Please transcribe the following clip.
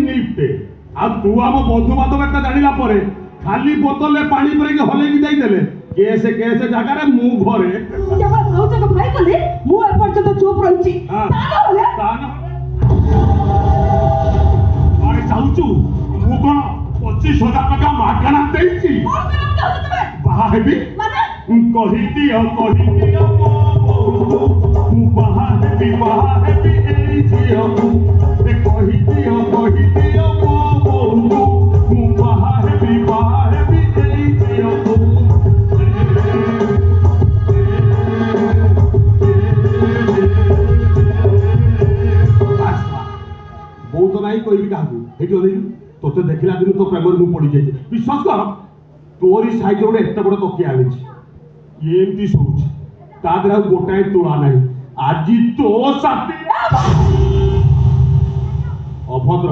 NEFT ଆଉ ତୁ ଆମ ବନ୍ଧୁବାନ୍ଧବ ଏଟା ଜାଣିଲା ପରେ ଖାଲି ବୋତଲରେ ପାଣି ପୁରେଇକି ହଲେଇକି ଦେଇଦେଲେ କେସ୍ ଜାଗାରେ ମୁଁ ଘରେ ଭାଉଜଙ୍କ ଭାଇ ବୋଲି ମୁଁ ଏପର୍ଯ୍ୟନ୍ତ ଚୁପ୍ ରହିଛି। ଆରେ ଚାହୁଁଛୁ ମୁଁ କଣ 25,000 ଟଙ୍କା ମାଗଣା ଦେଇଛି ବାହା ହେବି କହିଦିଅ ମୁଁ ବାହା ହେବି ଏଇ ଝିଅକୁ କହିଦିଅ ମୋ ବନ୍ଧୁ ମୁଁ ବାହା ହେବି ଏଇ ଝିଅକୁ। ବହୁତ ନାହିଁ କହିବି କାହାକୁ ସେଇଠି ଅନେଇଲୁ ତୋତେ ଦେଖିଲା ଦିନ ତୋ ପ୍ରେମରେ ମୁଁ ପଡ଼ିଯାଇଛି ବିଶ୍ୱାସ କର ତୋରି ସାଇଜ ଗୋଟେ ଏତେ ବଡ଼ ତକିଆ ଆଣିଛି ଏମିତି ଶୋଉଛି ତା ଦେହରେ ଆଉ ଗୋଟାଏ ତୁଳା ନାହିଁ ଆଜି ତୋ ସାଥୀ ଅଭଦ୍ର